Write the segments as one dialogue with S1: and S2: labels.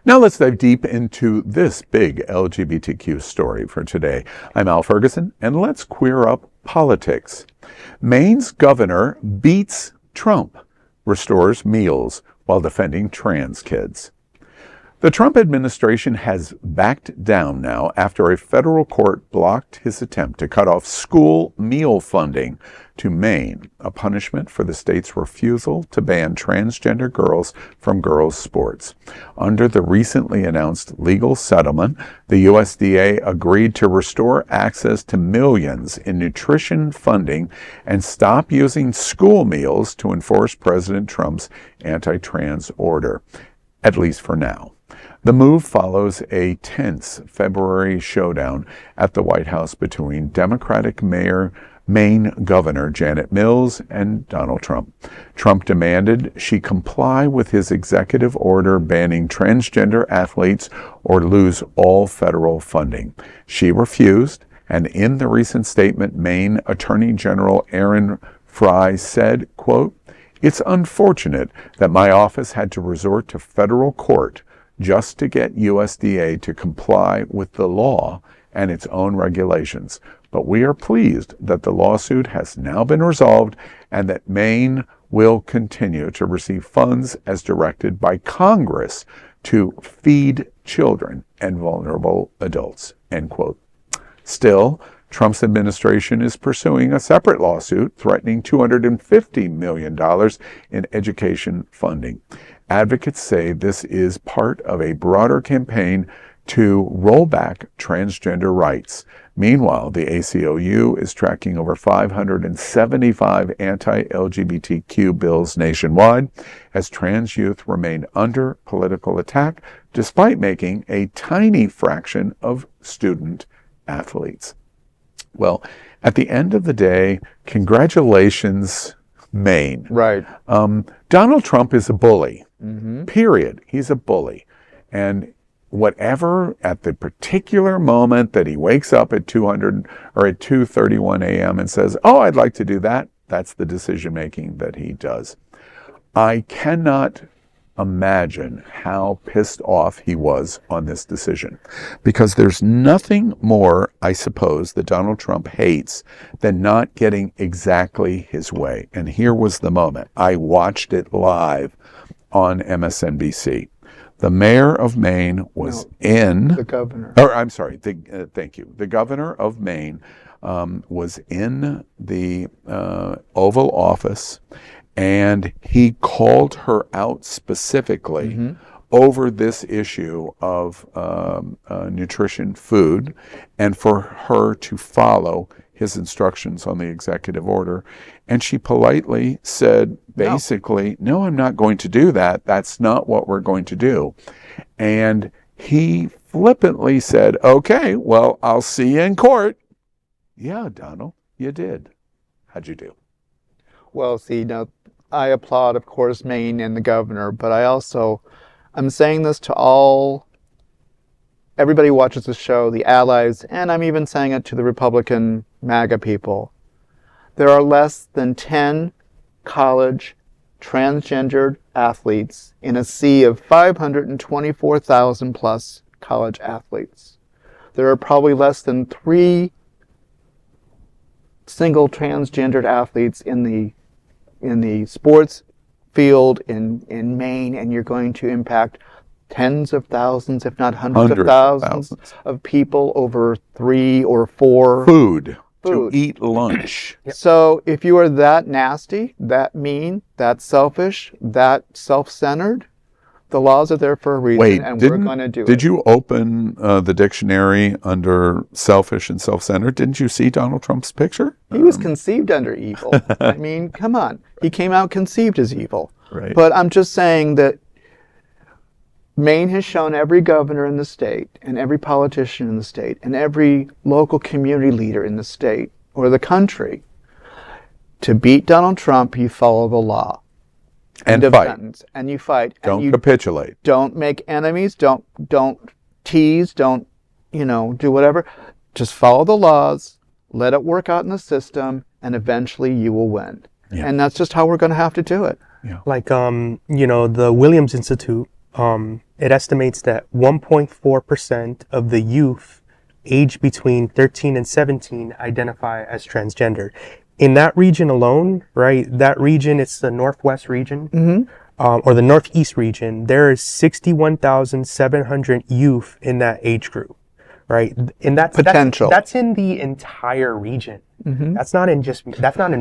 S1: Now let's dive deep into this big LGBTQ story for today. I'm Al Ferguson, and let's queer up politics. Maine's governor beats Trump, restores meals while defending trans kids. The Trump administration has backed down now after a federal court blocked his attempt to cut off school meal funding to Maine, a punishment for the state's refusal to ban transgender girls from girls' sports. Under the recently announced legal settlement, the USDA agreed to restore access to millions in nutrition funding and stop using school meals to enforce President Trump's anti-trans order, at least for now. The move follows a tense February showdown at the White House between Democratic Maine Governor Janet Mills and Donald Trump. Trump demanded she comply with his executive order banning transgender athletes or lose all federal funding. She refused, and in the recent statement, Maine Attorney General Frey said, quote, "It's unfortunate that my office had to resort to federal court just to get USDA to comply with the law and its own regulations. But we are pleased that the lawsuit has now been resolved and that Maine will continue to receive funds as directed by Congress to feed children and vulnerable adults," end quote. Still, Trump's administration is pursuing a separate lawsuit threatening $250 million in education funding. Advocates say this is part of a broader campaign to roll back transgender rights. Meanwhile, the ACLU is tracking over 575 anti-LGBTQ bills nationwide as trans youth remain under political attack despite making a tiny fraction of student athletes. Well, at the end of the day, congratulations, Maine.
S2: Right.
S1: Donald Trump is a bully.
S2: Mm-hmm.
S1: Period. He's a bully. And whatever at the particular moment that he wakes up at 2:31 a.m. and says, "Oh, I'd like to do that," that's the decision making that he does. I cannot imagine how pissed off he was on this decision, because there's nothing more, I suppose, that Donald Trump hates than not getting exactly his way. And here was the moment. I watched it live on MSNBC. The mayor of Maine was
S2: the governor.
S1: Thank you. The governor of Maine was in the Oval Office, and he called her out specifically over this issue of nutrition food, and for her to follow his instructions on the executive order. And she politely said, basically, no, I'm not going to do that. That's not what we're going to do. And he flippantly said, okay, well, I'll see you in court. Yeah, Donald, you did. How'd you do?
S2: Well, see, now, I applaud, of course, Maine and the governor, but I'm saying this to everybody who watches the show, the allies, and I'm even saying it to the Republican MAGA people. There are less than 10 college transgendered athletes in a sea of 524,000 plus college athletes. There are probably less than 3 single transgendered athletes in the sports field in Maine, and you're going to impact tens of thousands, if not hundreds of thousands of people over 3 or 4
S1: food to eat lunch.
S2: So if you are that nasty, that mean, that selfish, that self-centered, the laws are there for a reason, and we're going to do it.
S1: Did you open the dictionary under selfish and self-centered? Didn't you see Donald Trump's picture?
S2: He was conceived under evil. I mean, come on. He came out conceived as evil.
S1: Right.
S2: But I'm just saying that Maine has shown every governor in the state and every politician in the state and every local community leader in the state or the country, to beat Donald Trump, you follow the law.
S1: And fight.
S2: And you fight.
S1: Don't capitulate.
S2: Don't make enemies. Don't tease. Don't, do whatever. Just follow the laws. Let it work out in the system, and eventually you will win. Yeah. And that's just how we're going to have to do it.
S3: Yeah. Like, the Williams Institute It estimates that 1.4% of the youth aged between 13 and 17 identify as transgender. In that region alone, right, that region, it's the Northwest region, or the Northeast region, there is 61,700 youth in that age group, right? And that's
S2: Potential.
S3: That's in the entire region. That's not in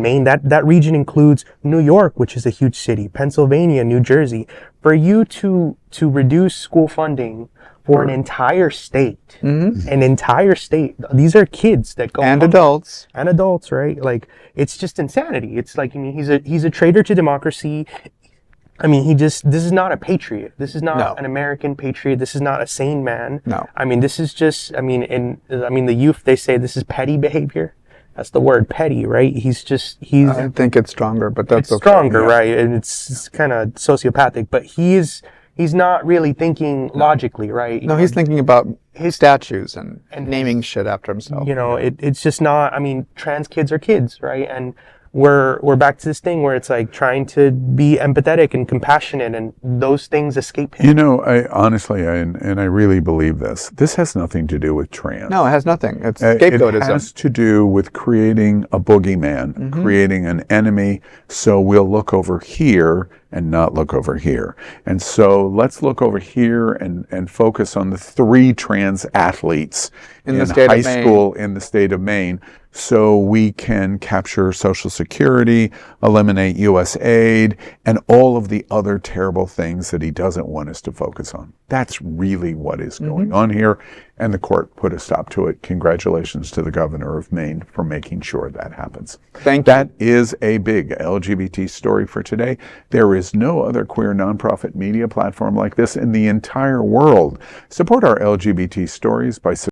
S3: Maine. That region includes New York, which is a huge city, Pennsylvania, New Jersey. For you to reduce school funding for an entire state, these are kids that go
S2: And
S3: adults, right? Like, it's just insanity. It's like, I mean, he's a traitor to democracy. I mean, this is not a patriot. This is not an American patriot. This is not a sane man.
S2: No.
S3: I mean, this is just, the youth, they say this is petty behavior. That's the word, petty, right?
S2: I think it's stronger, but that's
S3: it's
S2: okay.
S3: stronger, right? And it's kind of sociopathic, but he's not really thinking logically, right?
S2: No, he's thinking about his statues and naming shit after himself.
S3: You know, it's just not, I mean, trans kids are kids, right? And we're back to this thing where it's like trying to be empathetic and compassionate, and those things escape him.
S1: You know, I honestly, and I really believe this. This has nothing to do with trans.
S2: No, it has nothing. It's scapegoatism.
S1: It has to do with creating a boogeyman, creating an enemy. So we'll look over here and not look over here. And so let's look over here and focus on the 3 trans athletes in
S2: the state
S1: high
S2: of Maine.
S1: school in the state of Maine, so we can capture Social Security, eliminate US aid, and all of the other terrible things that he doesn't want us to focus on. That's really what is going on here, and the court put a stop to it. Congratulations to the governor of Maine for making sure that happens.
S2: Thank you.
S1: That is a big LGBT story for today. There is no other queer nonprofit media platform like this in the entire world. Support our LGBT stories by